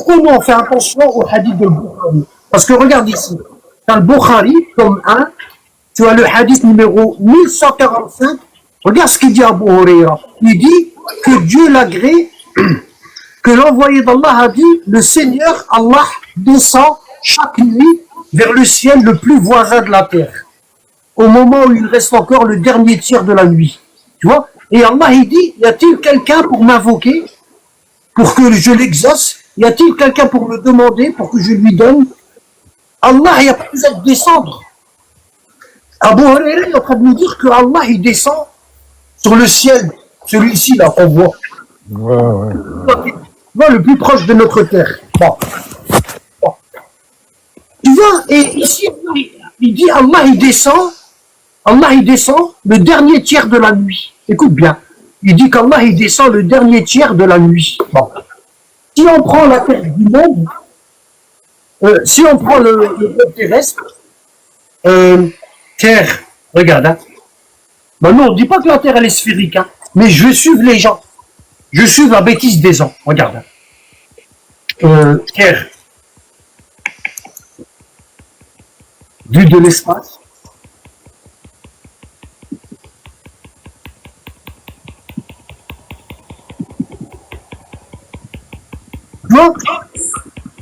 pourquoi nous on fait attention au hadith de Bukhari? Parce que regarde ici, dans le Bukhari, comme 1, tu as le hadith numéro 1145. Regarde ce qu'il dit Abu Huraira. Il dit que Dieu l'agrée, que l'envoyé d'Allah a dit, le Seigneur Allah descend chaque nuit vers le ciel le plus voisin de la terre, au moment où il reste encore le dernier tiers de la nuit. Tu vois? Et Allah, il dit, y a-t-il quelqu'un pour m'invoquer, pour que je l'exauce? Y a-t-il quelqu'un pour me demander, pour que je lui donne? Allah, il n'y a pas besoin de descendre. Abu Huraira est en train de nous dire que Allah, il descend sur le ciel, celui-ci là qu'on voit. Ouais. Tu vois, le plus proche de notre terre. Bon. Tu vois, et ici, il dit Allah, il descend le dernier tiers de la nuit. Écoute bien. Il dit qu'Allah, il descend le dernier tiers de la nuit. Bon. Si on prend la terre du monde, si on prend le globe terrestre, terre, regarde, hein. Ben non, on ne dit pas que la terre, elle est sphérique, hein, mais je vais suivre les gens. Je suis la bêtise des gens. Regarde. Terre. Vue de l'espace. Donc,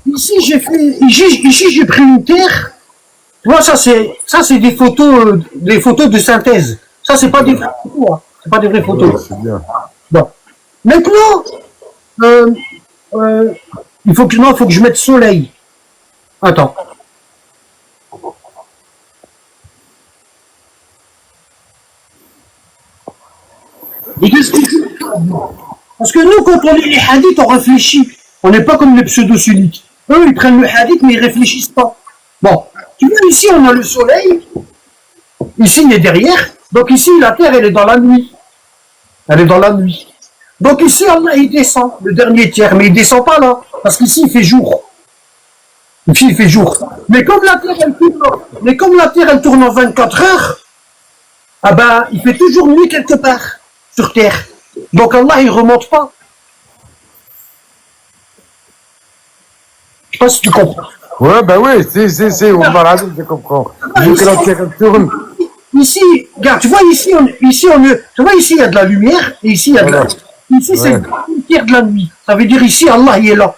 ici j'ai pris une terre. Tu vois, ça c'est des photos de synthèse. Ça c'est pas des vraies photos, hein. C'est pas des vraies photos. Ouais, c'est bien. Bon. Maintenant, il faut que je mette soleil. Attends. Et qu'est-ce que tu... Parce que nous, quand on lit les hadiths, on réfléchit. On n'est pas comme les pseudo-sunnites. Eux, ils prennent le hadith, mais ils réfléchissent pas. Bon. Tu vois, ici, on a le soleil. Ici, il est derrière. Donc ici, la terre, elle est dans la nuit. Elle est dans la nuit. Donc ici, Allah, il descend, le dernier tiers. Mais il descend pas là. Parce qu'ici, il fait jour. Ici, il fait jour. Mais comme la terre, elle tourne en 24 heures, ah ben, il fait toujours nuit quelque part sur terre. Donc Allah, il remonte pas. Je sais pas si tu comprends. Ouais, ben oui, si, Wallah al-Azim, je comprends. Vu que la terre elle tourne. Ici, regarde, tu vois, ici, tu vois, ici, il y a de la lumière, et ici, il y a de la... Ici, c'est le dernier tiers de la nuit. Ça veut dire ici, Allah, il est là.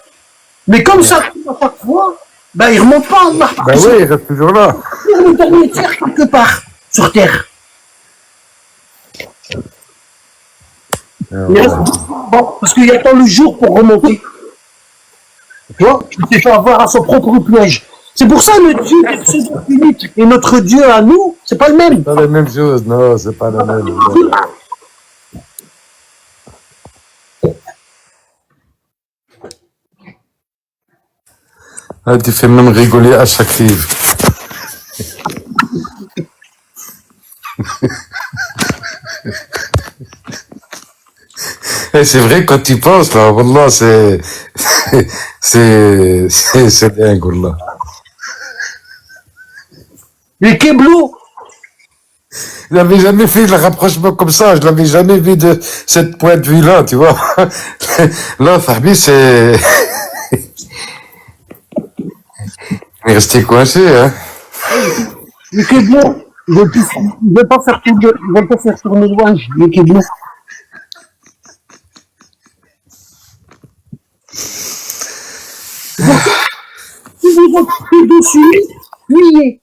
Mais comme ça, à chaque fois, ben, il remonte pas, Allah. Ben oui, il reste toujours là. Il y a le dernier tiers quelque part, sur terre. Bon, parce qu'il attend le jour pour remonter. Tu vois, il s'est fait avoir à son propre piège. C'est pour ça le Dieu des pseudo-sunnites et notre Dieu à nous, c'est pas le même. C'est pas la même chose, non, c'est pas la même. Ah, tu fais même rigoler à chaque rive. Et c'est vrai, quand tu penses, là, Wallah, c'est dingue, Wallah. Les Keblo, Je n'avais jamais fait le rapprochement comme ça, je l'avais jamais vu de cette point de vue-là, tu vois. Là, Fahmi, c'est... Il est resté coincé, hein. les Keblo, ils veulent pas faire tourner loin, les Keblo. Si vous êtes dessus, fuyez.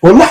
Voilà.